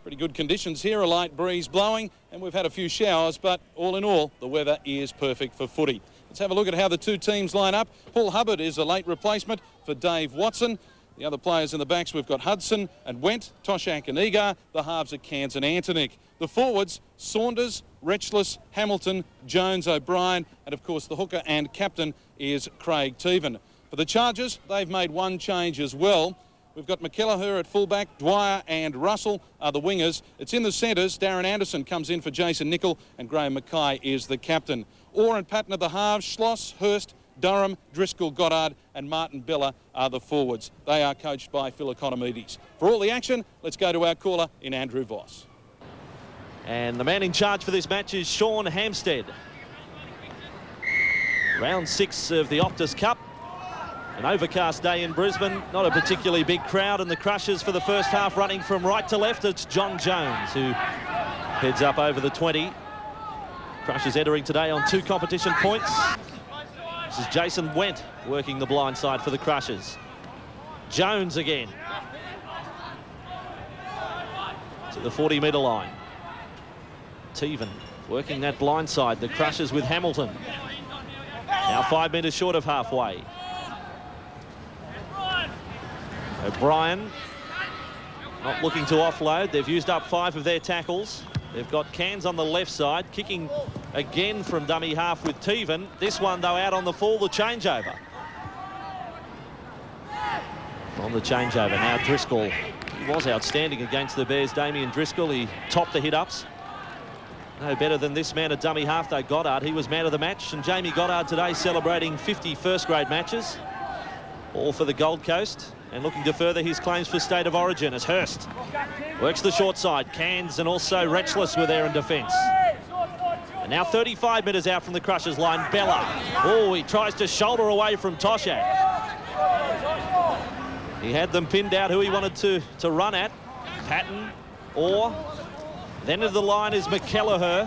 Pretty good conditions here, a light breeze blowing, and we've had a few showers, but all in all, the weather is perfect for footy. Let's have a look at how the two teams line up. Paul Hubbard is a late replacement for Dave Watson. The other players in the backs, we've got Hudson and Went, Toshak and Egar. The halves are Cairns and Antonick. The forwards, Saunders, Retchless, Hamilton, Jones, O'Brien, and of course the hooker and captain is Craig Teven. For the Chargers, they've made one change as well. We've got McKelleher at fullback, Dwyer and Russell are the wingers. It's in the centres. Darren Anderson comes in for Jason Nicol and Graham Mackay is the captain. Orr and Patton are the halves. Schloss, Hurst, Durham, Driscoll, Goddard and Martin Bella are the forwards. They are coached by Phil Economides. For all the action, let's go to our caller in Andrew Voss. And the man in charge for this match is Sean Hampstead. Round 6 of the Optus Cup. An overcast day in Brisbane, not a particularly big crowd, and the Crushers for the first half running from right to left. It's John Jones who heads up over the 20. Crushers entering today on 2 competition points. This is Jason Went working the blind side for the Crushers. Jones again to the 40-metre line. Teven working that blind side. The Crushers with Hamilton. Now 5 metres short of halfway. O'Brien not looking to offload. They've used up 5 of their tackles. They've got Cairns on the left side, kicking again from dummy half with Teven. This one, though, out on the full, the changeover. On the changeover, now Driscoll. He was outstanding against the Bears, Damien Driscoll. He topped the hit-ups. No better than this man at dummy half, though, Goddard. He was man of the match, and Jamie Goddard today celebrating 50 first-grade matches. All for the Gold Coast, and looking to further his claims for State of Origin as Hurst works the short side. Cairns and also Retchless were there in defence. And now 35 metres out from the Crushers line, Bella. Oh, he tries to shoulder away from Toshak. He had them pinned out who he wanted to run at. Patton, or then of the line is McKelleher.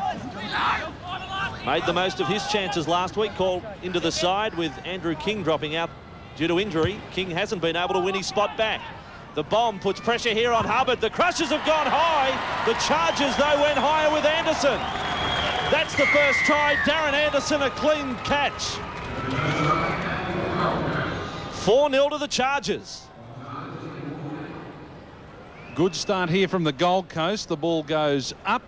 Made the most of his chances last week, called into the side with Andrew King dropping out due to injury. King hasn't been able to win his spot back. The bomb puts pressure here on Hubbard. The Crushers have gone high. The Chargers, though, went higher with Anderson. That's the first try. Darren Anderson, a clean catch. 4-0 to the Chargers. Good start here from the Gold Coast. The ball goes up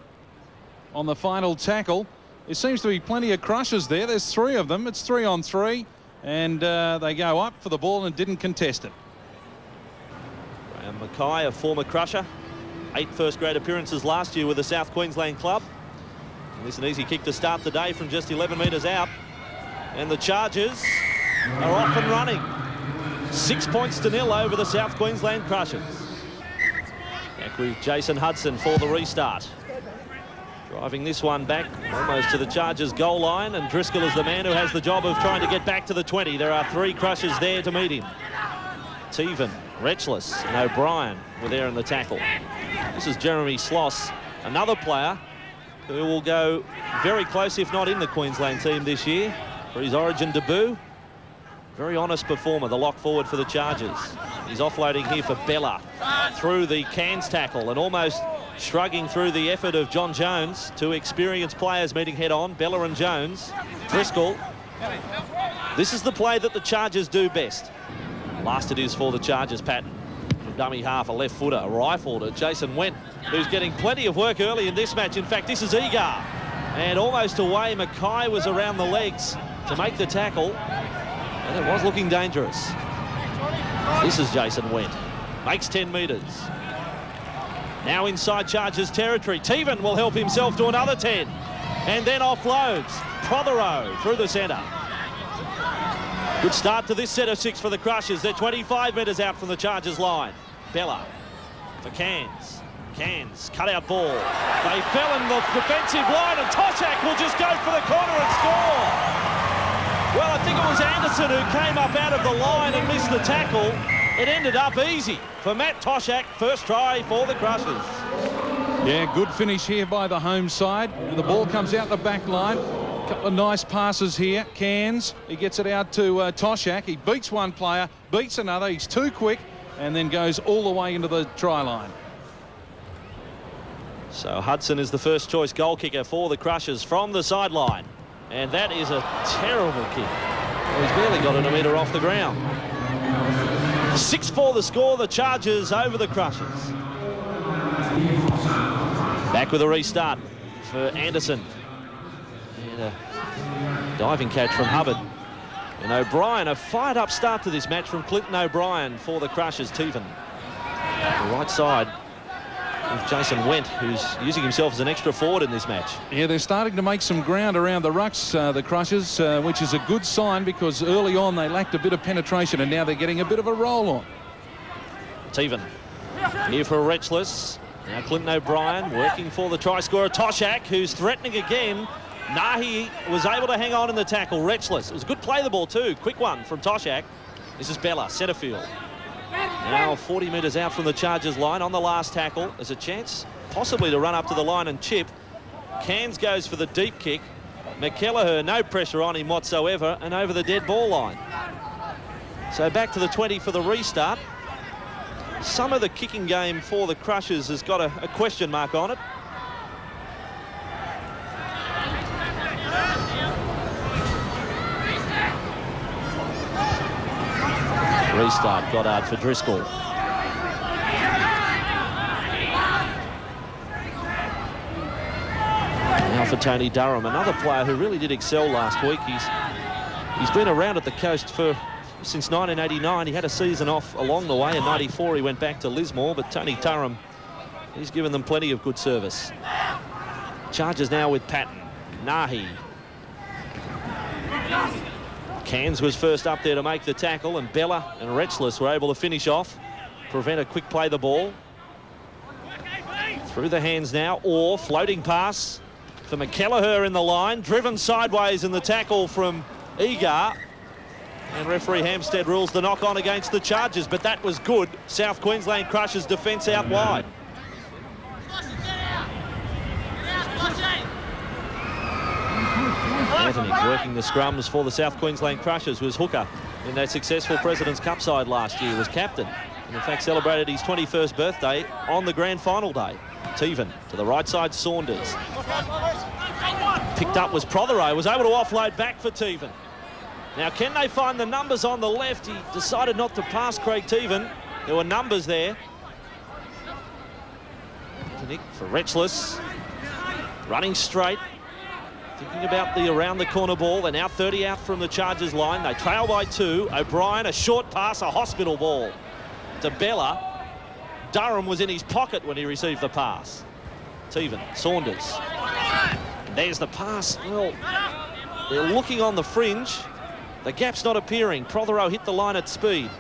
on the final tackle. There seems to be plenty of Crushers there. There's 3 of them. It's 3 on 3. And they go up for the ball and didn't contest it. Graham Mackay, a former Crusher. 8 first-grade appearances last year with the South Queensland club. And this is an easy kick to start the day from just 11 metres out. And the Chargers are off and running. 6 points to 0 over the South Queensland Crushers. Back with Jason Hudson for the restart. Driving this one back almost to the Chargers goal line, and Driscoll is the man who has the job of trying to get back to the 20. There are 3 Crushers there to meet him. Teven, Retchless and O'Brien were there in the tackle. This is Jeremy Sloss, another player who will go very close, if not in the Queensland team this year for his Origin debut. Very honest performer, the lock forward for the Chargers. He's offloading here for Bella through the Cairns tackle and almost shrugging through the effort of John Jones. 2 experienced players meeting head-on, Bella and Jones. Driscoll. This is the play that the Chargers do best. Last it is for the Chargers, Patton. From dummy half, a left footer, rifled at Jason Went, who's getting plenty of work early in this match. In fact, this is Egar. And almost away, Mackay was around the legs to make the tackle. And it was looking dangerous. This is Jason Went. Makes 10 metres. Now inside Chargers territory. Teven will help himself to another 10. And then offloads. Prothero through the centre. Good start to this set of 6 for the Crushers. They're 25 metres out from the Chargers line. Bella for Cairns. Cairns, cut-out ball. They fell in the defensive line, and Toshak will just go for the corner and score. Well, I think it was Anderson who came up out of the line and missed the tackle. It ended up easy for Matt Toshak. First try for the Crushers. Yeah, good finish here by the home side. And the ball comes out the back line. A couple of nice passes here. Cairns, he gets it out to Toshak. He beats one player, beats another. He's too quick and then goes all the way into the try line. So Hudson is the first choice goal kicker for the Crushers from the sideline. And that is a terrible kick. Well, he's barely got it a metre off the ground. 6-4 the score, the Chargers over the Crushers. Back with a restart for Anderson. And a diving catch from Hubbard. And O'Brien, a fired-up start to this match from Clinton O'Brien for the Crushers. Teven. The right side with Jason Went, who's using himself as an extra forward in this match. Yeah, they're starting to make some ground around the rucks, the Crushers, which is a good sign because early on they lacked a bit of penetration and now they're getting a bit of a roll on. Teven here for Retchless. Now Clinton O'Brien working for the try scorer Toshak, who's threatening again. Nahi was able to hang on in the tackle. Retchless. It was a good play the ball too. Quick one from Toshak. This is Bella, centre field. Now 40 metres out from the Chargers line on the last tackle. There's a chance possibly to run up to the line and chip. Cairns goes for the deep kick. McKelleher, no pressure on him whatsoever, and over the dead ball line. So back to the 20 for the restart. Some of the kicking game for the Crushers has got a question mark on it. Restart, Goddard for Driscoll. Now for Tony Durham, another player who really did excel last week. He's been around at the coast since 1989. He had a season off along the way. In 94 he went back to Lismore, but Tony Durham, he's given them plenty of good service. Chargers now with Patton. Nahi. Cairns was first up there to make the tackle, and Bella and Retchless were able to finish off, prevent a quick play the ball. Through the hands now, or floating pass for McKelleher in the line, driven sideways in the tackle from Egar. And referee Hampstead rules the knock on against the Chargers, but that was good. South Queensland Crushers defence out wide. Anthony working the scrums for the South Queensland Crushers was hooker in that successful President's Cup side last year, was captain, and in fact celebrated his 21st birthday on the grand final day. Teven to the right side, Saunders. Picked up was Prothero, was able to offload back for Teven. Now can they find the numbers on the left? He decided not to pass Craig Teven. There were numbers there. Nick for Retchless. Running straight. Thinking about the around the corner ball. They're now 30 out from the Chargers line. They trail by 2. O'Brien, a short pass, a hospital ball to Bella. Durham was in his pocket when he received the pass. Teven, Saunders. And there's the pass. Well, they're looking on the fringe. The gap's not appearing. Prothero hit the line at speed.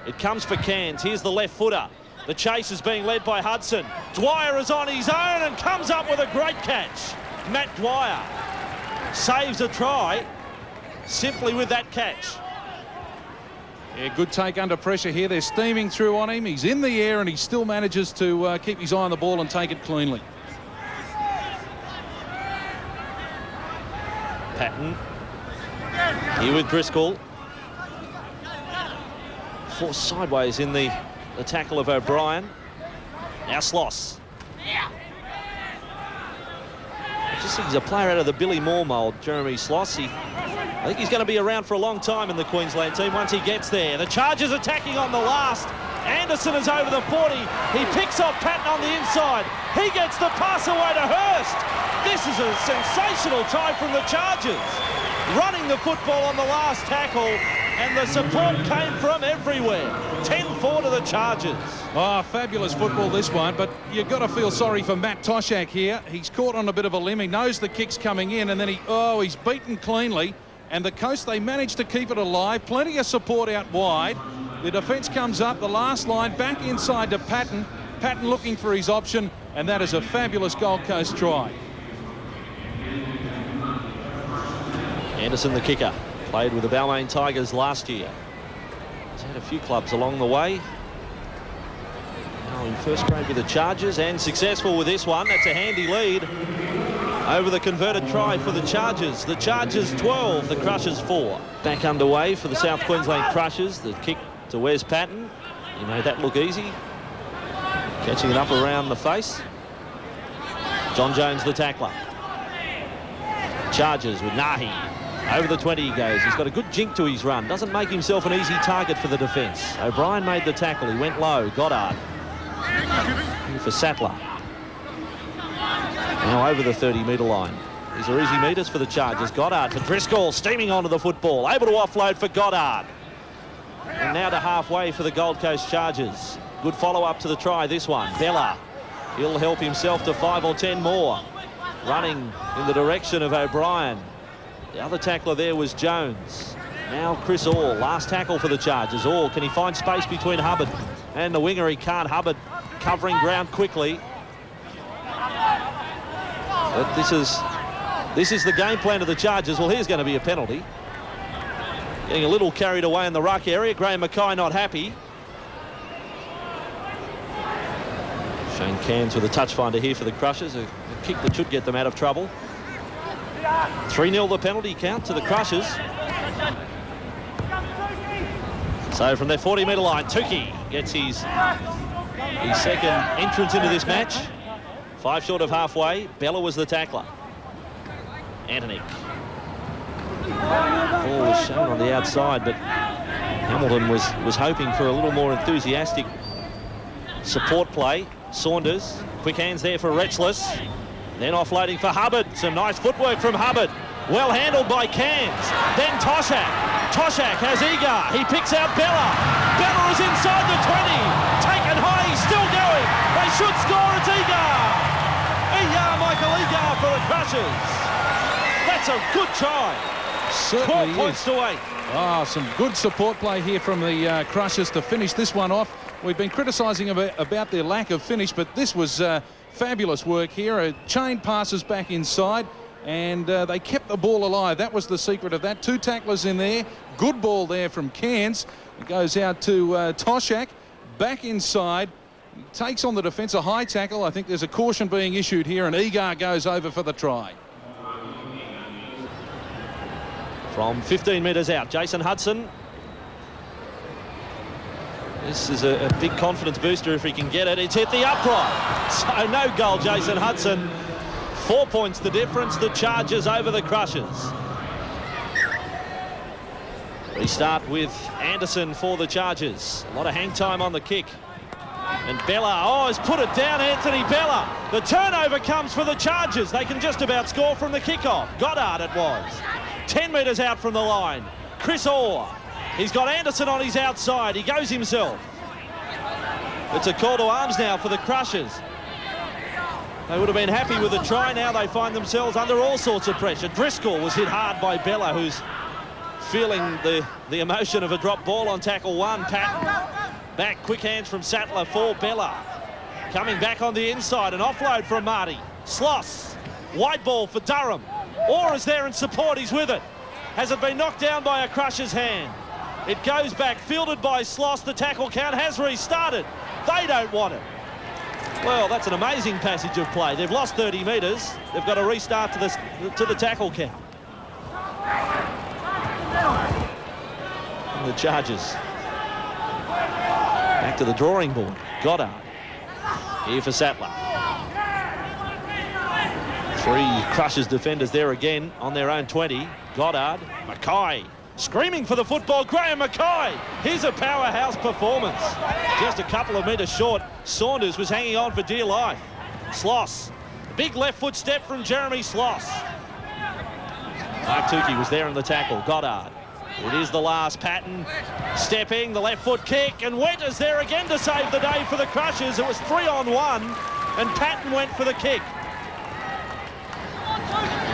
It comes for Cairns. Here's the left footer. The chase is being led by Hudson. Dwyer is on his own and comes up with a great catch. Matt Dwyer saves a try simply with that catch. Yeah, good take under pressure here. They're steaming through on him. He's in the air and he still manages to keep his eye on the ball and take it cleanly. Patton here with Driscoll. Forced sideways in the tackle of O'Brien. Now Sloss. I just think he's a player out of the Billy Moore mould, Jeremy Sloss. I think he's going to be around for a long time in the Queensland team once he gets there. The Chargers attacking on the last. Anderson is over the 40. He picks off Patton on the inside. He gets the pass away to Hurst. This is a sensational try from the Chargers. Running the football on the last tackle, and the support came from everywhere. 10-4 to the Chargers. Oh, fabulous football this one, but you've got to feel sorry for Matt Toshak here. He's caught on a bit of a limb. He knows the kick's coming in, and then he's beaten cleanly. And the Coast, they managed to keep it alive. Plenty of support out wide. The defence comes up, the last line back inside to Patton. Patton looking for his option, and that is a fabulous Gold Coast try. Anderson, the kicker, played with the Balmain Tigers last year. He's had a few clubs along the way. Now in first grade with the Chargers, and successful with this one. That's a handy lead over the converted try for the Chargers. The Chargers 12, the Crushers 4. Back underway for the South Queensland Crushers. The kick to Wes Patton. You made that look easy. Catching it up around the face. John Jones, the tackler. Charges with Nahi. Over the 20 he goes. He's got a good jink to his run. Doesn't make himself an easy target for the defence. O'Brien made the tackle. He went low. Goddard. In for Sattler. Now over the 30-metre line. These are easy metres for the Chargers. Goddard for Driscoll, steaming onto the football. Able to offload for Goddard. And now to halfway for the Gold Coast Chargers. Good follow-up to the try, this one. Bella. He'll help himself to 5 or 10 more. Running in the direction of O'Brien. The other tackler there was Jones. Now Chris Orr, last tackle for the Chargers. Orr, can he find space between Hubbard and the winger? He can't. Hubbard covering ground quickly. But this is the game plan of the Chargers. Well, here's going to be a penalty. Getting a little carried away in the ruck area. Graham Mackay not happy. Shane Cairns with a touch finder here for the Crushers. A kick that should get them out of trouble. 3-0 the penalty count to the Crushers. So from their 40-metre line, Tukey gets his second entrance into this match. 5 short of halfway. Bella was the tackler. Anthony. Ball was shown on the outside, but Hamilton was hoping for a little more enthusiastic support play. Saunders, quick hands there for Retchless. Then offloading for Hubbard. Some nice footwork from Hubbard. Well handled by Cairns. Then Toshak. Toshak has Egar. He picks out Bella. Bella is inside the 20. Taken high. He's still going. They should score. It's Egar. Michael Egar for the Crushers. That's a good try. Certainly 12 points to 8. Ah, some good support play here from the Crushers to finish this one off. We've been criticising about their lack of finish, but this was fabulous work here. Chain passes back inside, and they kept the ball alive. That was the secret of that. 2 tacklers in there. Good ball there from Cairns. It goes out to Toshak. Back inside. He takes on the defence, a high tackle. I think there's a caution being issued here, and Egar goes over for the try. From 15 metres out, Jason Hudson. This is a big confidence booster if he can get it. It's hit the upright. So no goal, Jason Hudson. 4 points the difference. The Chargers over the Crushers. We start with Anderson for the Chargers. A lot of hang time on the kick. And Bella, has put it down, Anthony Bella. The turnover comes for the Chargers. They can just about score from the kickoff. Goddard it was. 10 metres out from the line. Chris Orr. He's got Anderson on his outside. He goes himself. It's a call to arms now for the Crushers. They would have been happy with a try. Now they find themselves under all sorts of pressure. Driscoll was hit hard by Bella, who's feeling the emotion of a drop ball on tackle 1. Patton back, quick hands from Sattler for Bella. Coming back on the inside, an offload from Marty. Sloss, wide ball for Durham. Orr is there in support, he's with it. Has it been knocked down by a Crusher's hand? It goes back, fielded by Sloss. The tackle count has restarted. They don't want it. Well, that's an amazing passage of play. They've lost 30 metres. They've got to restart to the tackle count. And the Chargers back to the drawing board. Goddard here for Sattler. 3 Crushers defenders there again on their own 20. Goddard, Mackay screaming for the football. Graham Mackay. Here's a powerhouse performance. Just a couple of metres short. Saunders was hanging on for dear life. Sloss. Big left foot step from Jeremy Sloss. Mark Tukey was there in the tackle. Goddard. It is the last. Patton stepping, the left foot kick, and Went is there again to save the day for the Crushers. It was 3-on-1, and Patton went for the kick.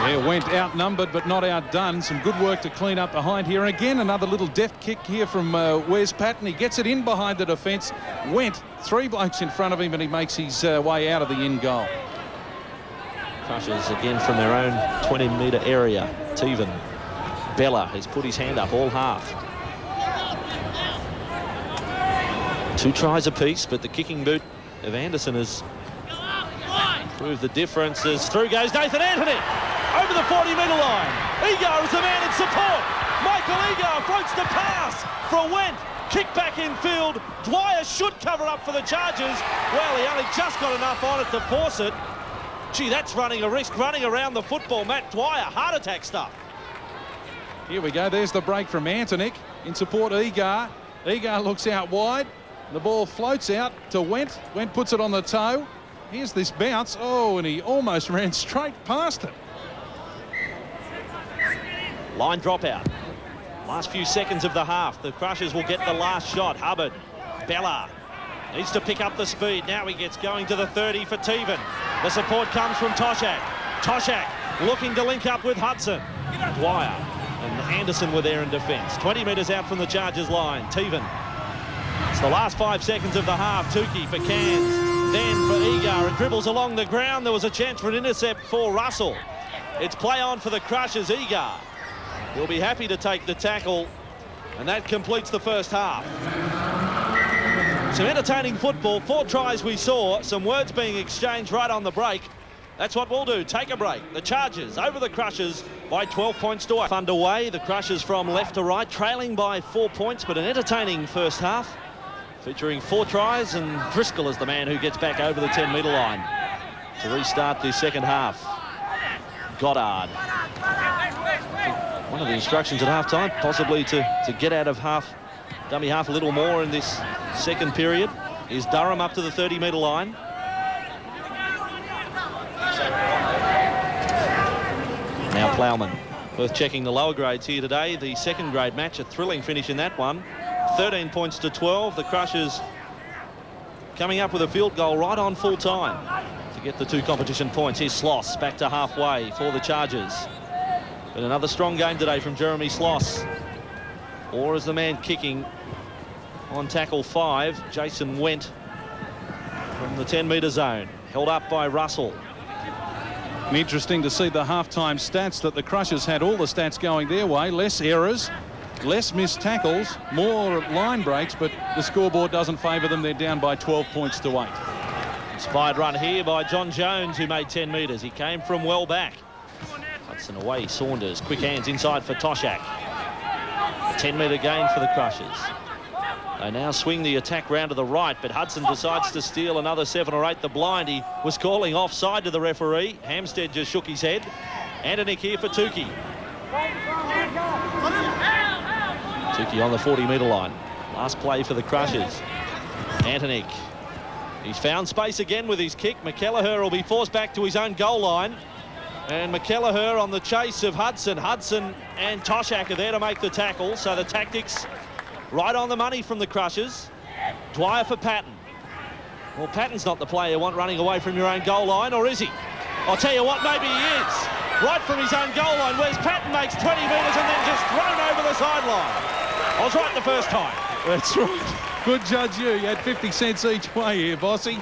Yeah, Went outnumbered but not outdone. Some good work to clean up behind here. And again, another little deft kick here from Wes Patton. He gets it in behind the defence. Went 3 blokes in front of him, and he makes his way out of the in goal. Crushers again from their own 20-metre area. Teven. Bella has put his hand up all half. 2 tries apiece, but the kicking boot of Anderson has proved the difference. As through goes Nathan Anthony over the 40-metre line. Egar is the man in support. Michael Egar floats the pass for Went. Kick back in field. Dwyer should cover up for the Chargers. Well, he only just got enough on it to force it. Gee, that's running a risk, running around the football. Matt Dwyer, heart attack stuff. Here we go. There's the break from Antonic in support of Egar. Egar looks out wide. The ball floats out to Went. Went puts it on the toe. Here's this bounce. Oh, and he almost ran straight past it. Line dropout. Last few seconds of the half. The Crushers will get the last shot. Hubbard. Bella needs to pick up the speed. Now he gets going to the 30 for Teven. The support comes from Toshak. Toshak looking to link up with Hudson. Dwyer and Anderson were there in defence. 20 metres out from the Chargers line. Teven. It's the last 5 seconds of the half. Tukey for Cairns. Then for Egar. It dribbles along the ground. There was a chance for an intercept for Russell. It's play on for the Crushers. Egar will be happy to take the tackle. And that completes the first half. Some entertaining football. 4 tries we saw. Some words being exchanged right on the break. That's what we'll do. Take a break. The Chargers over the Crushers by 12 points to 8. Underway. The Crushers from left to right, trailing by 4 points, but an entertaining first half, featuring 4 tries, and Driscoll is the man who gets back over the 10-metre line to restart the second half. Goddard. One of the instructions at half-time, possibly to get out of dummy half a little more in this second period, is Durham up to the 30-metre line. Now Plowman. Worth checking the lower grades here today. The second grade match, a thrilling finish in that one. 13 points to 12. The Crushers coming up with a field goal right on full time to get the 2 competition points. Here's Sloss back to halfway for the Chargers. But another strong game today from Jeremy Sloss. Or as the man kicking on tackle 5, Jason Went from the 10-metre zone. Held up by Russell. And interesting to see the halftime stats that the Crushers had all the stats going their way. Less errors, less missed tackles, more line breaks, but the scoreboard doesn't favour them. They're down by 12 points to 8. Inspired run here by John Jones, who made 10 metres. He came from well back. Hudson away, Saunders. Quick hands inside for Toshak. A 10-metre gain for the Crushers. They now swing the attack round to the right, but Hudson decides to steal another 7 or 8. The blind, he was calling offside to the referee. Hampstead just shook his head. Antonic here for Tukey. Tukey on the 40-metre line. Last play for the Crushers. Antonic. He's found space again with his kick. McKelleher will be forced back to his own goal line. And McKelleher on the chase of Hudson. Hudson and Toshak are there to make the tackle. So the tactics right on the money from the Crushers. Dwyer for Patton. Well, Patton's not the player you want running away from your own goal line, or is he? I'll tell you what, maybe he is. Right from his own goal line, whereas Patton makes 20 metres and then just thrown over the sideline. I was right the first time. That's right. Good judge you. You had 50 cents each way here, Bossy.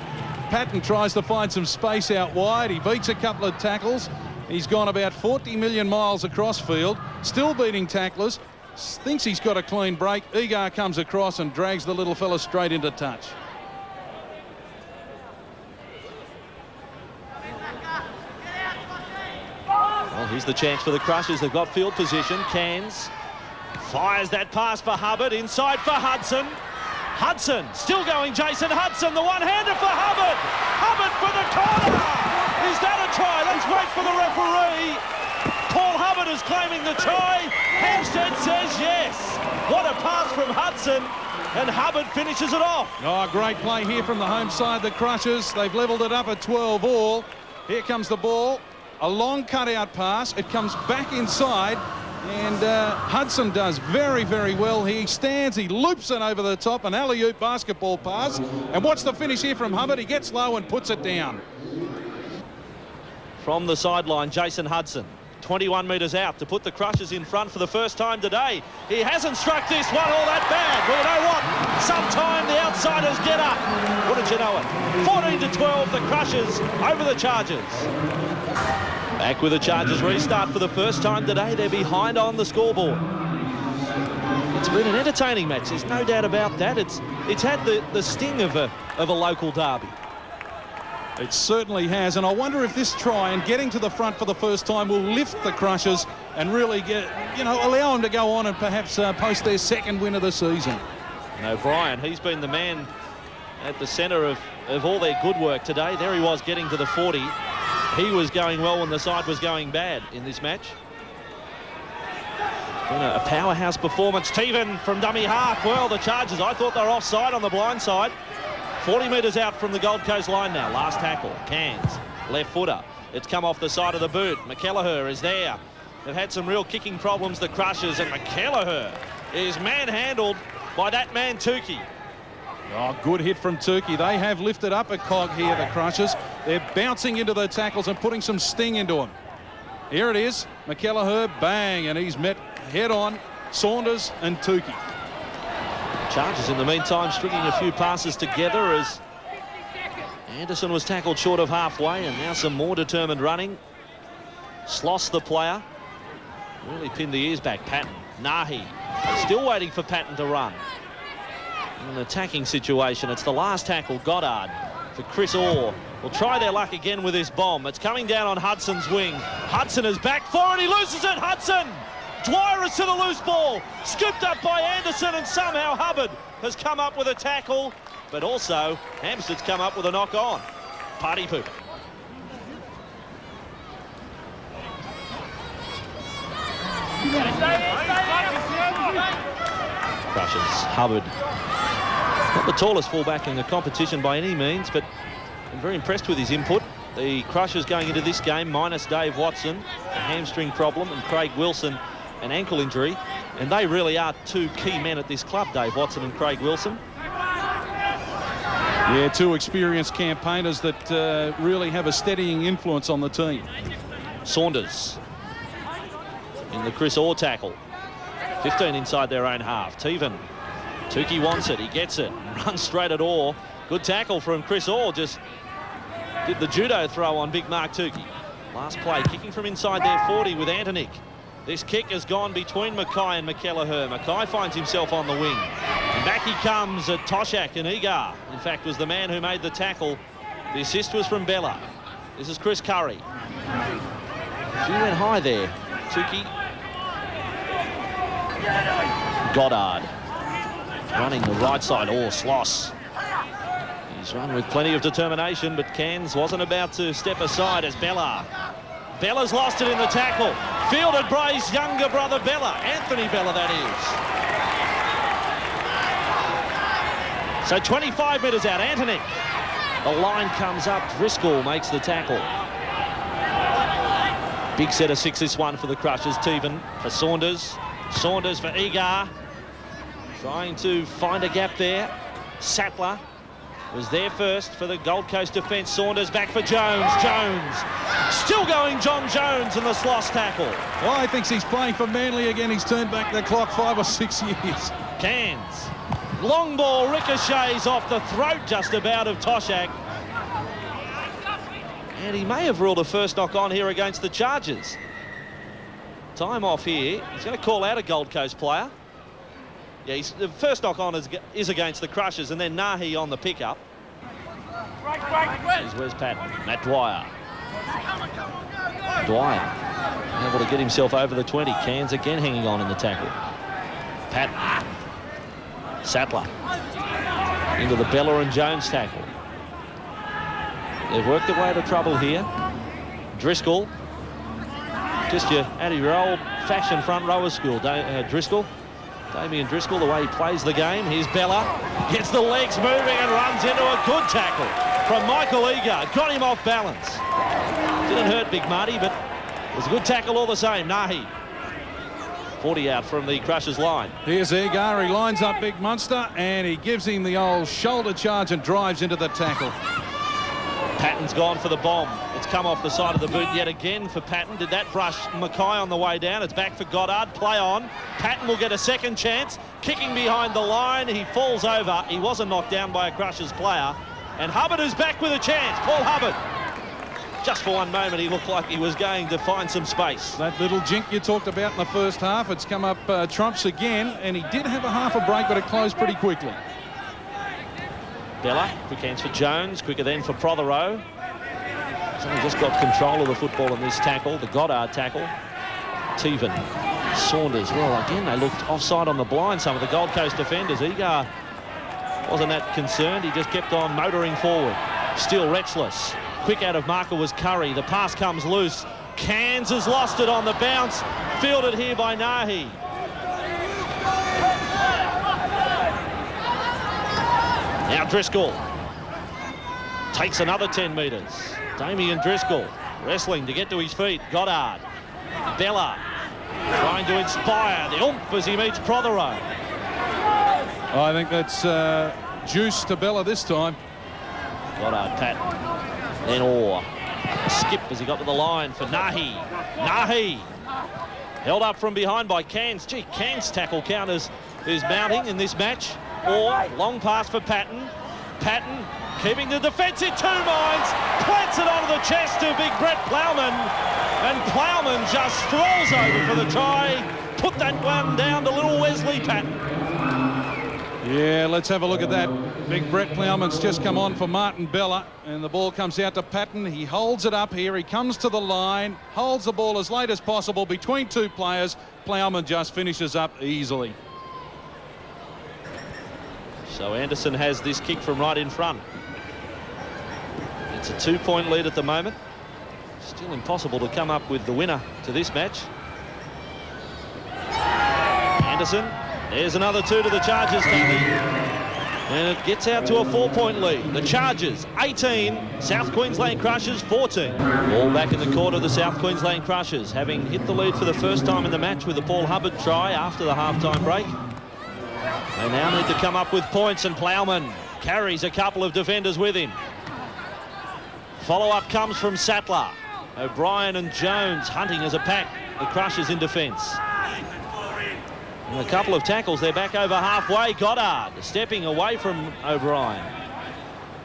Patton tries to find some space out wide. He beats a couple of tackles. He's gone about 40 million miles across field, still beating tacklers. Thinks he's got a clean break. Egar comes across and drags the little fella straight into touch. Well, here's the chance for the Crushers. They've got field position. Cairns fires that pass for Hubbard. Inside for Hudson. Hudson still going. Jason Hudson, the one-hander for Hubbard. Hubbard for the corner. Is that a try? Let's wait for the referee. Paul Hubbard is claiming the try. Hampstead says yes. What a pass from Hudson, and Hubbard finishes it off. Oh, great play here from the home side, the Crushers. They've levelled it up at 12 all. Here comes the ball. A long cutout pass. It comes back inside, and Hudson does very, very well. He stands, he loops it over the top, an alley-oop basketball pass. And watch the finish here from Hubbard. He gets low and puts it down. From the sideline, Jason Hudson. 21 metres out to put the Crushers in front for the first time today. He hasn't struck this one all that bad. Well, you know what? Sometime the outsiders get up. Wouldn't you know it? 14 to 12, the Crushers over the Chargers. Back with the Chargers restart for the first time today. They're behind on the scoreboard. It's been an entertaining match. There's no doubt about that. It's had the sting of a local derby. It certainly has, and I wonder if this try and getting to the front for the first time will lift the Crushers and really allow them to go on and perhaps post their second win of the season. And O'Brien, he's been the man at the centre of all their good work today. There he was getting to the 40. he was going well when the side was going bad in this match. Been a powerhouse performance. Teven from dummy half. Well, the Chargers, I thought they were offside on the blind side. 40 metres out from the Gold Coast line now. Last tackle. Cairns, left footer. It's come off the side of the boot. McKelleher is there. They've had some real kicking problems, the Crushers, and McKelleher is manhandled by that man Tukey. Oh, good hit from Tukey. They have lifted up a cog here, the Crushers. They're bouncing into the tackles and putting some sting into them. Here it is. McKelleher, bang, and he's met head-on Saunders and Tukey. Chargers, in the meantime, stringing a few passes together as Anderson was tackled short of halfway, and now some more determined running. Sloss, the player, really pinned the ears back. Patton, Nahi, still waiting for Patton to run. In an attacking situation, it's the last tackle. Goddard for Chris Orr. Will try their luck again with this bomb. It's coming down on Hudson's wing. Hudson is back for it. He loses it. Hudson! Dwyer is to the loose ball. Scooped up by Anderson, and somehow Hubbard has come up with a tackle. But also, Hampstead's come up with a knock on. Party pooper. Crushers. Hubbard. Not the tallest fullback in the competition by any means, but I'm very impressed with his input. The Crushers going into this game minus Dave Watson, a hamstring problem, and Craig Wilson, an ankle injury. And they really are two key men at this club, Dave Watson and Craig Wilson. Yeah, two experienced campaigners that really have a steadying influence on the team. Saunders in the Chris Orr tackle. 15 inside their own half. Teven. Tukey wants it. He gets it. Runs straight at Orr. Good tackle from Chris Orr. Just did the judo throw on big Mark Tukey. Last play, kicking from inside their 40 with Antonick. This kick has gone between Mackay and McKelleher. Mackay finds himself on the wing. And back he comes at Toshak, and Egar, in fact, was the man who made the tackle. The assist was from Bella. This is Chris Curry. She went high there. Tukey. Goddard. Running the right side. Oh, Sloss. He's run with plenty of determination, but Cairns wasn't about to step aside as Bella. Bella's lost it in the tackle. Fielded by his younger brother Bella. Anthony Bella, that is. So 25 metres out. Antonick. The line comes up. Driscoll makes the tackle. Big set of six this one for the Crushers. Teven for Saunders. Saunders for Egar. Trying to find a gap there. Sattler was there first for the Gold Coast defence. Saunders back for Jones. Jones. Still going John Jones in the Sloss tackle. Well, I think he's playing for Manly again. He's turned back the clock 5 or 6 years. Cairns. Long ball ricochets off the throat just about of Toshak. And he may have ruled a first knock on here against the Chargers. Time off here. He's going to call out a Gold Coast player. Yeah, the first knock on is against the Crushers, and then Nahi on the pickup. Where's Patton? Matt Dwyer. Dwyer able to get himself over the 20. Cairns again hanging on in the tackle. Patton. Sattler. Into the Bella and Jones tackle. They've worked their way out of trouble here. Driscoll. Just out of your old-fashioned front rower school, Driscoll. Damien Driscoll, the way he plays the game. Here's Bella. Gets the legs moving and runs into a good tackle from Michael Egar. Got him off balance. Didn't hurt Big Marty, but it was a good tackle all the same. Nahi. 40 out from the Crushers line. Here's Egar. He lines up Big Munster, and he gives him the old shoulder charge and drives into the tackle. Patton's gone for the bomb. It's come off the side of the boot yet again for Patton. Did that brush Mackay on the way down? It's back for Goddard. Play on. Patton will get a second chance. Kicking behind the line. He falls over. He wasn't knocked down by a Crushers player. And Hubbard is back with a chance. Paul Hubbard. Just for one moment, he looked like he was going to find some space. That little jink you talked about in the first half, it's come up trumps again, and he did have a half a break, but it closed pretty quickly. Bella, quick hands for Jones, quicker then for Prothero. He's only just got control of the football in this tackle, the Goddard tackle. Teven, Saunders, well, again, they looked offside on the blind, some of the Gold Coast defenders. Egar wasn't that concerned, he just kept on motoring forward. Still Retzless, quick out of marker was Curry. The pass comes loose. Cairns has lost it on the bounce. Fielded here by Nahi. Now Driscoll takes another 10 metres. Damien Driscoll wrestling to get to his feet. Goddard. Bella trying to inspire the oomph as he meets Prothero. I think that's juice to Bella this time. Goddard, Pat. Then Orr. Skip as he got to the line for Nahi. Nahi held up from behind by Cairns. Gee, Cairns' tackle count is mounting in this match. Orr, long pass for Patton. Patton keeping the defence in 2 minds. Plants it onto the chest of big Brett Plowman. And Plowman just strolls over for the try. Put that one down to little Wesley Patton. Yeah, let's have a look at that. Big Brett Plowman's just come on for Martin Bella, and the ball comes out to Patton. He holds it up here. He comes to the line, holds the ball as late as possible between 2 players. Plowman just finishes up easily. So Anderson has this kick from right in front. It's a 2-point lead at the moment. Still impossible to come up with the winner to this match. Anderson, there's another 2 to the Chargers, and it gets out to a 4-point lead. The Chargers 18, South Queensland Crushers 14. Ball back in the court of the South Queensland Crushers, having hit the lead for the first time in the match with a Paul Hubbard try after the half-time break. They now need to come up with points, and Plowman carries a couple of defenders with him. Follow-up comes from Sattler. O'Brien and Jones hunting as a pack. The Crushers in defence. And a couple of tackles, they're back over halfway. Goddard stepping away from O'Brien.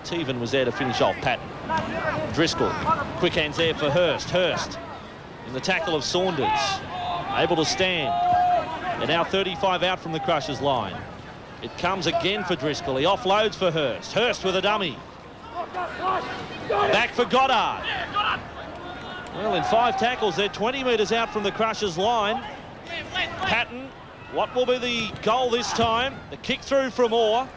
Teven was there to finish off Patton. Driscoll, quick hands there for Hurst. Hurst in the tackle of Saunders. Able to stand. They're now 35 out from the Crushers line. It comes again for Driscoll. He offloads for Hurst. Hurst with a dummy. Back for Goddard. Well, in 5 tackles, they're 20 metres out from the Crushers line. Patton, what will be the goal this time? The kick through from Orr.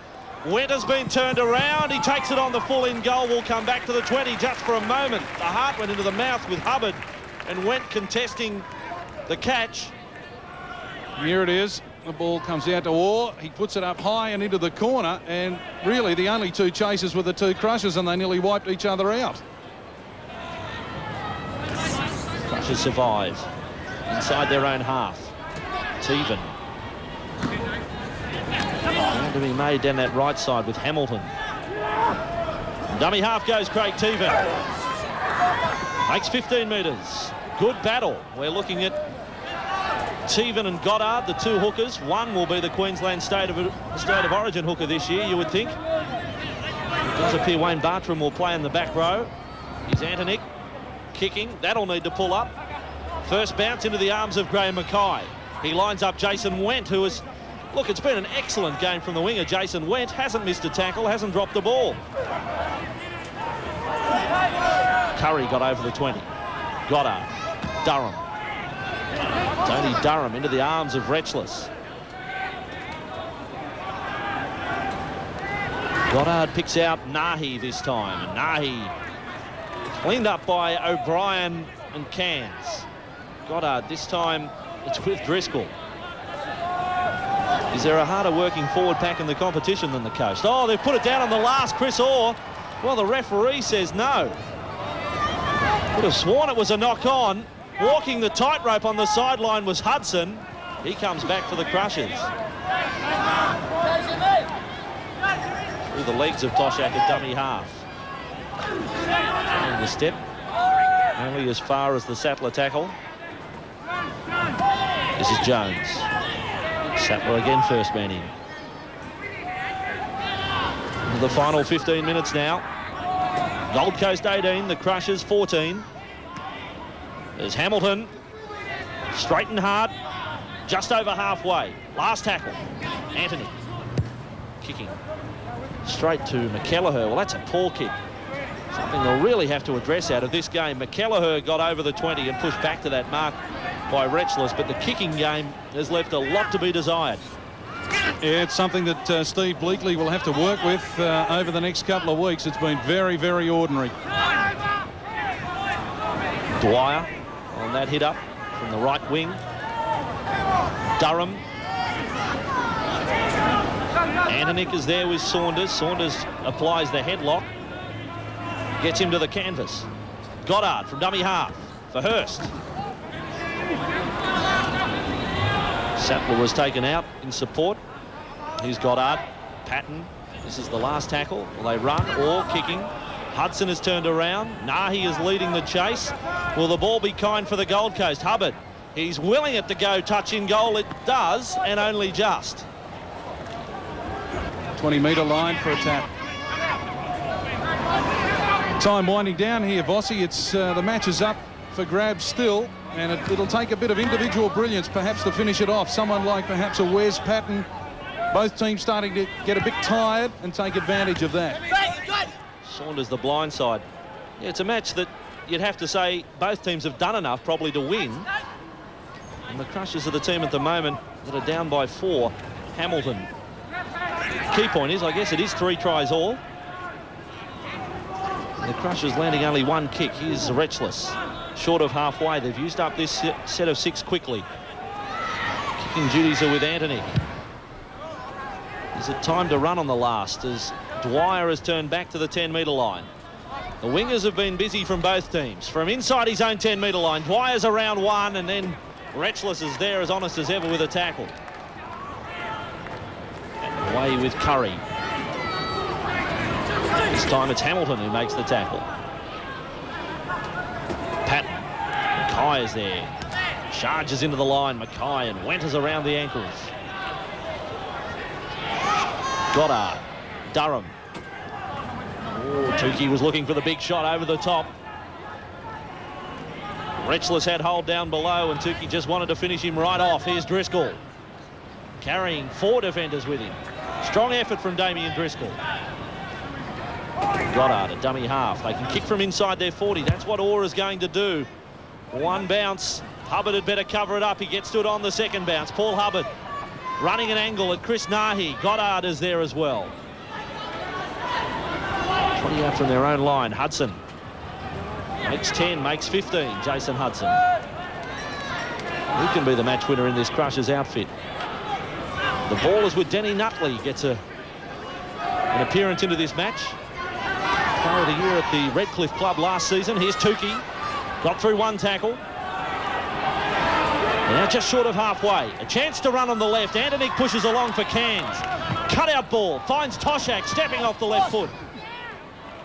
Went has been turned around. He takes it on the full in goal. Will come back to the 20 just for a moment. The heart went into the mouth with Hubbard, and Went contesting the catch. Here it is. The ball comes out to Orr. He puts it up high and into the corner, and really the only 2 chases were the 2 Crushers, and they nearly wiped each other out. Crushers survive inside their own half. Teven. To be made down that right side with Hamilton. Dummy half goes Craig Teven. Makes 15 metres. Good battle. We're looking at Teven and Goddard, the 2 hookers. One will be the Queensland State of Origin hooker this year, you would think. It does appear Wayne Bartram will play in the back row. Here's Antonick kicking. That'll need to pull up. First bounce into the arms of Graham Mackay. He lines up Jason Went, who is... Look, it's been an excellent game from the winger. Jason Went hasn't missed a tackle, hasn't dropped the ball. Curry got over the 20. Goddard. Durham. Tony Durham into the arms of Retchless. Goddard picks out Nahi this time. And Nahi cleaned up by O'Brien and Cairns. Goddard, this time it's with Driscoll. Is there a harder working forward pack in the competition than the Coast? Oh, they've put it down on the last, Chris Orr. Well, the referee says no. Would have sworn it was a knock-on. Walking the tightrope on the sideline was Hudson. He comes back for the Crushers. Through the legs of Toshak at dummy half. And the step. Only as far as the Sattler tackle. This is Jones. Sattler again, first man in. The final 15 minutes now. Gold Coast 18, the Crushers 14. There's Hamilton. Straight and hard. Just over halfway. Last tackle. Anthony. Kicking. Straight to McKelleher. Well, that's a poor kick. Something they'll really have to address out of this game. McKelleher got over the 20 and pushed back to that mark by Retchless, but the kicking game has left a lot to be desired. Yeah, it's something that Steve Bleakley will have to work with over the next couple of weeks. It's been very, very ordinary. Dwyer on that hit up from the right wing. Durham. Antonick is there with Saunders. Saunders applies the headlock. Gets him to the canvas. Goddard from dummy half for Hurst. Sattler was taken out in support. Here's Goddard. Patton. This is the last tackle. Will they run or kicking? Hudson has turned around. Nahi is leading the chase. Will the ball be kind for the Gold Coast? Hubbard. He's willing it to go touch in goal. It does, and only just. 20-metre line for a tap. Time winding down here, Vossi. It's the match is up for grabs still, and it'll take a bit of individual brilliance perhaps to finish it off. Someone like perhaps a Wes Patton. Both teams starting to get a bit tired and take advantage of that. Saunders the blind side. Yeah, it's a match that you'd have to say both teams have done enough probably to win. And the Crushers are the team at the moment that are down by 4. Hamilton. Key point is, I guess it is 3 tries all. The Crushers landing only 1 kick. Here's Retchless. Short of halfway. They've used up this set of 6 quickly. Kicking duties are with Antonick. Is it time to run on the last as Dwyer has turned back to the 10-metre line? The wingers have been busy from both teams. From inside his own 10-metre line, Dwyer's around 1, and then Retchless is there as honest as ever with a tackle. And away with Curry. This time it's Hamilton who makes the tackle. Patton. Mackay is there. Charges into the line. Mackay and Wenters around the ankles. Goddard. Durham. Oh, Tukey was looking for the big shot over the top. Retchless had hold down below, and Tukey just wanted to finish him right off. Here's Driscoll. Carrying 4 defenders with him. Strong effort from Damien Driscoll. Goddard, a dummy half. They can kick from inside their 40. That's what Orr is going to do. 1 bounce. Hubbard had better cover it up. He gets to it on the 2nd bounce. Paul Hubbard running an angle at Chris Nahi. Goddard is there as well. 20 out from their own line. Hudson makes 10, makes 15. Jason Hudson. He can be the match winner in this Crushers outfit. The ball is with Denny Nutley. Gets an appearance into this match. Player of the year at the Redcliffe Club last season. Here's Tukey. Got through 1 tackle. Now just short of halfway. A chance to run on the left. Antonick pushes along for Cairns. Cut-out ball. Finds Toshak stepping off the left foot.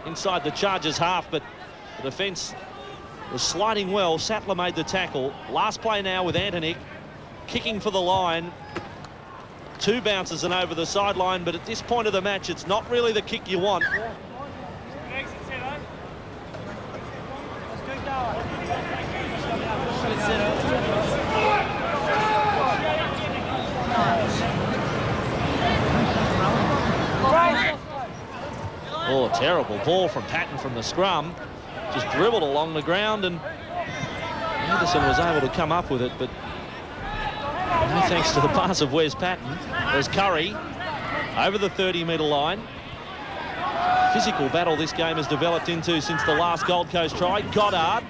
Inside the Chargers half, but the defence was sliding well. Sattler made the tackle. Last play now with Antonick. Kicking for the line. 2 bounces and over the sideline, but at this point of the match, it's not really the kick you want. Oh, terrible ball from Patton from the scrum. Just dribbled along the ground, and Anderson was able to come up with it, but no thanks to the pass of Wes Patton. There's Curry over the 30-metre line. Physical battle this game has developed into since the last Gold Coast try. Goddard.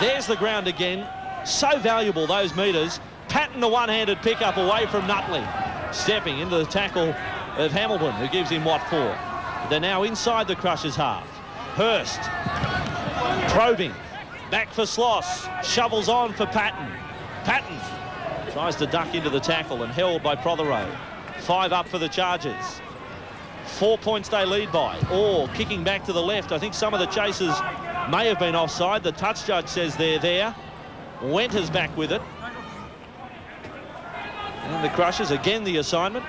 There's the ground again. So valuable, those metres. Patton, the one-handed pickup away from Nutley. Stepping into the tackle of Hamilton, who gives him what for. They're now inside the Crushers half. Hurst. Probing. Back for Sloss. Shovels on for Patton. Patton tries to duck into the tackle and held by Prothero. 5 up for the Chargers. 4 points they lead by. Or kicking back to the left. I think some of the chasers may have been offside. The touch judge says they're there. Wenters back with it. And the Crushers, again the assignment,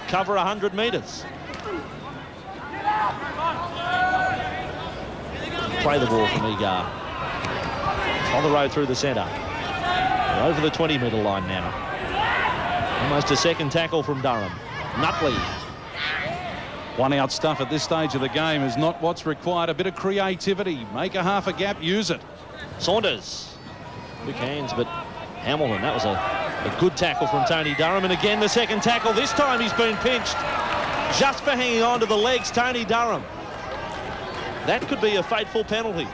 cover 100 metres. Play the ball from Egar. On the road through the centre. They're over the 20-metre line now. Almost a 2nd tackle from Durham. Nutley. 1-out stuff at this stage of the game is not what's required. A bit of creativity. Make a half a gap, use it. Saunders. Quick hands, but Hamilton, that was a good tackle from Tony Durham. And again, the 2nd tackle. This time he's been pinched just for hanging on to the legs, Tony Durham. That could be a fateful penalty.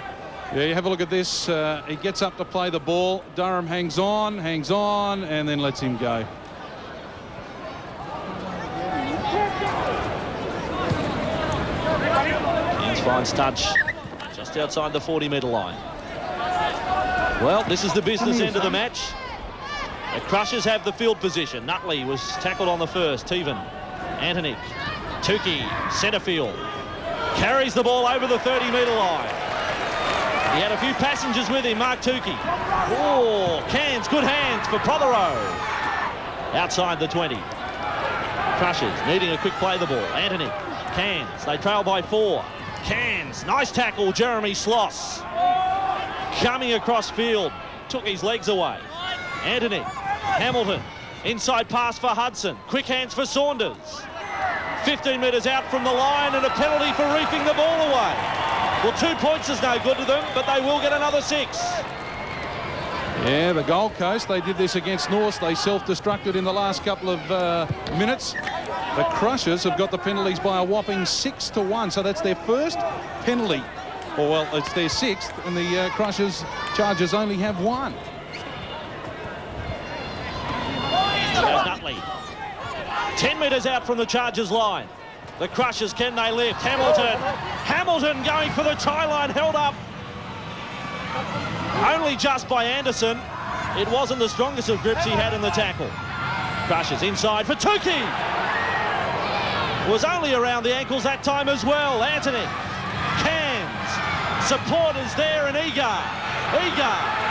Yeah, you have a look at this. He gets up to play the ball. Durham hangs on, and then lets him go. Cairns finds touch just outside the 40-metre line. Well, this is the business end of the match. The Crushers have the field position. Nutley was tackled on the first. Teven, Antonik, Tukey, centre field. Carries the ball over the 30-metre line. He had a few passengers with him, Mark Tukey. Oh, Cairns, good hands for Prothero. Outside the 20. Crushers needing a quick play the ball. Antonik, Cairns, they trail by 4. Cairns, nice tackle, Jeremy Sloss. Coming across field, took his legs away. Antonik, Hamilton, inside pass for Hudson. Quick hands for Saunders. 15 metres out from the line and a penalty for reefing the ball away. Well, 2 points is no good to them, but they will get another 6. Yeah, the Gold Coast, they did this against North. They self-destructed in the last couple of minutes. The Crushers have got the penalties by a whopping 6-1, so that's their first penalty. Or, well, it's their 6th, and the Crushers Chargers only have 1. Nutley. 10 metres out from the Chargers line. The Crushers, can they lift? Hamilton going for the try line, held up. Only just by Anderson. It wasn't the strongest of grips he had in the tackle. Crushers inside for Tukey. Was only around the ankles that time as well. Anthony, Cairns, supporters there and Egar.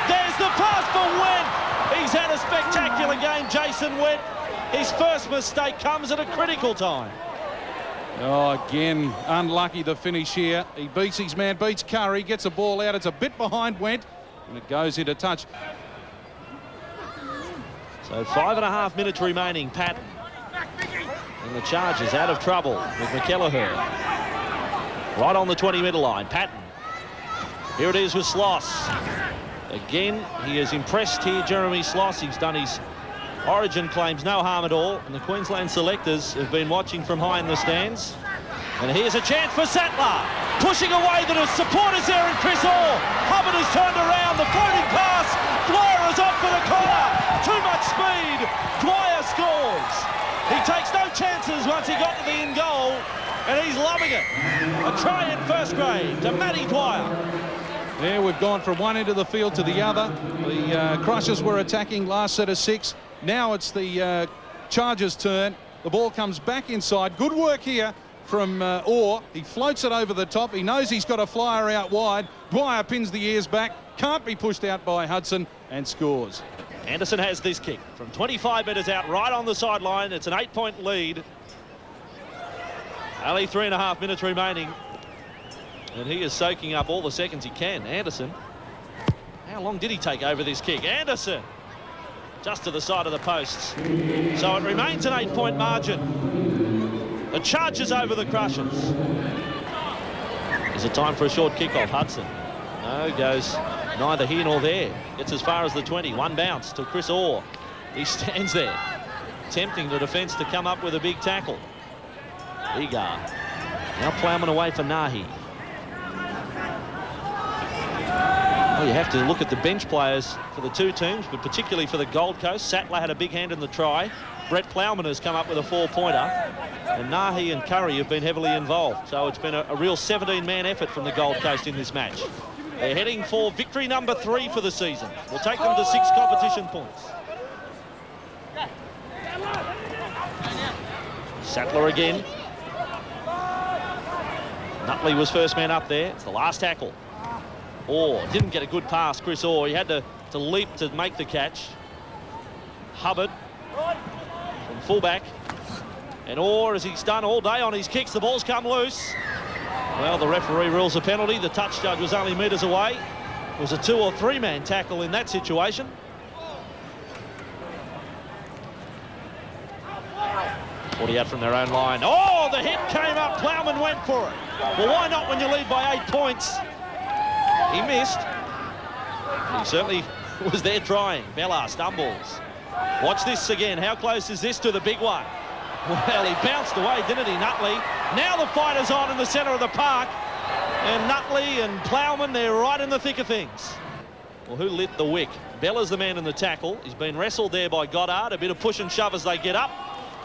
There's the pass for Went. He's had a spectacular game, Jason Went. His first mistake comes at a critical time. Oh, again, unlucky the finish here. He beats his man, beats Curry, gets a ball out. It's a bit behind Went, and it goes into touch. So 5.5 minutes remaining, Patton. And the Chargers out of trouble with McKelleher. Right on the 20-metre line, Patton. Here it is with Sloss. Again, he has impressed here, Jeremy Sloss. He's done his Origin claims no harm at all, and the Queensland selectors have been watching from high in the stands. And here's a chance for Sattler, pushing away the supporters there, and Chris Orr. Hubbard has turned around, the floating pass. Dwyer is off for the corner. Too much speed. Dwyer scores. He takes no chances once he got to the in goal, and he's loving it. A try in first grade to Matty Dwyer. Yeah, we've gone from one end of the field to the other. The Crushers were attacking last set of 6. Now it's the Chargers' turn. The ball comes back inside. Good work here from Orr. He floats it over the top. He knows he's got a flyer out wide. Dwyer pins the ears back. Can't be pushed out by Hudson and scores. Anderson has this kick from 25 metres out, right on the sideline. It's an 8-point lead. Only 3.5 minutes remaining. And he is soaking up all the seconds he can. Anderson. How long did he take over this kick? Anderson. Just to the side of the posts. So it remains an 8-point margin. The Chargers over the Crushers. Is it time for a short kick-off? Hudson. No, goes neither here nor there. Gets as far as the 20. One bounce to Chris Orr. He stands there, tempting the defence to come up with a big tackle. Egar. Now Plowman away for Nahi. Well, you have to look at the bench players for the two teams, but particularly for the Gold Coast. Sattler had a big hand in the try. Brett Plowman has come up with a 4-pointer. And Nahi and Curry have been heavily involved. So it's been a real 17-man effort from the Gold Coast in this match. They're heading for victory number 3 for the season. We'll take them to 6 competition points. Sattler again. Nutley was first man up there. It's the last tackle. Orr didn't get a good pass, Chris Orr. He had to leap to make the catch. Hubbard from fullback. And Orr, as he's done all day on his kicks, the ball's come loose. Well, the referee rules a penalty. The touch judge was only metres away. It was a 2- or 3-man tackle in that situation. Out from their own line. Oh, the hit came up. Plowman went for it. Well, why not when you lead by 8 points? He missed. He certainly was there trying. Bella stumbles. Watch this again. How close is this to the big one? Well, he bounced away, didn't he, Nutley? Now the fight is on in the centre of the park. And Nutley and Plowman, they're right in the thick of things. Well, who lit the wick? Bella's the man in the tackle. He's been wrestled there by Goddard. A bit of push and shove as they get up.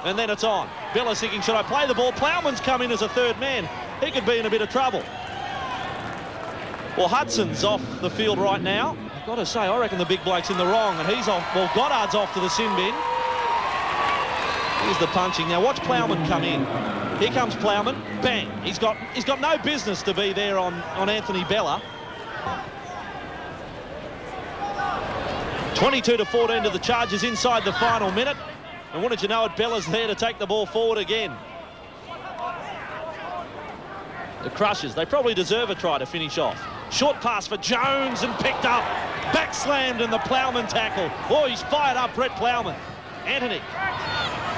And then it's on. Bella's thinking, should I play the ball? Plowman's come in as a third man. He could be in a bit of trouble. Well, Hudson's off the field right now. I've got to say, I reckon the big bloke's in the wrong, and he's off. Well, Goddard's off to the sin bin. Here's the punching. Now watch Plowman come in. Here comes Plowman. Bang. He's got no business to be there on Anthony Bella. 22-14 to the Chargers inside the final minute. And wouldn't you know it, Bella's there to take the ball forward again. The Crushers, they probably deserve a try to finish off. Short pass for Jones and picked up. Back slammed and the Plowman tackle. Oh, he's fired up, Brett Plowman. Anthony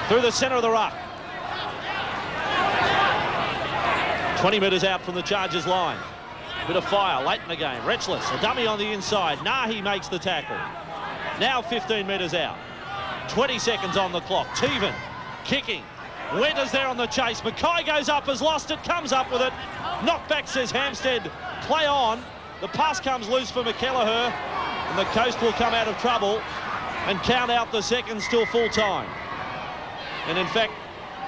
through the centre of the ruck. 20 metres out from the Chargers line. Bit of fire late in the game. Retchless, a dummy on the inside. Nahi makes the tackle. Now 15 metres out. 20 seconds on the clock. Teven kicking. Winter's there on the chase. Mackay goes up, has lost it, comes up with it. Knockback, says Hampstead. Play on. The pass comes loose for McKelleher, and the Coast will come out of trouble and count out the seconds till full time. And in fact,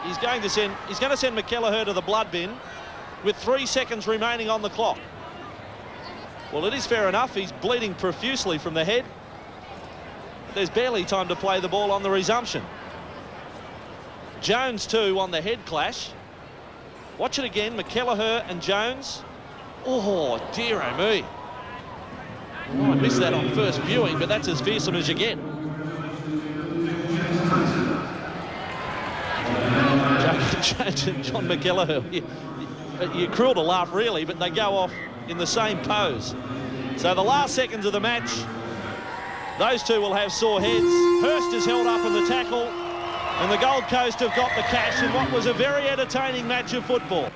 he's going to send McKelleher to the blood bin with 3 seconds remaining on the clock. Well, it is fair enough. He's bleeding profusely from the head. There's barely time to play the ball on the resumption. Jones too on the head clash. Watch it again, McKelleher and Jones. Oh, dear oh me. Oh, I missed that on first viewing, but that's as fearsome as you get. Jones and John McKelleher. You're cruel to laugh, really, but they go off in the same pose. So the last seconds of the match, those two will have sore heads. Hurst is held up in the tackle, and the Gold Coast have got the cash in what was a very entertaining match of football.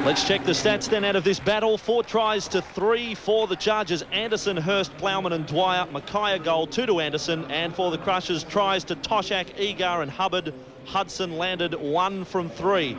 Let's check the stats then out of this battle. 4 tries to 3 for the Chargers. Anderson, Hurst, Plowman and Dwyer. Mackay a goal, 2 to Anderson. And for the Crushers, tries to Toshak, Egar and Hubbard. Hudson landed 1 from 3.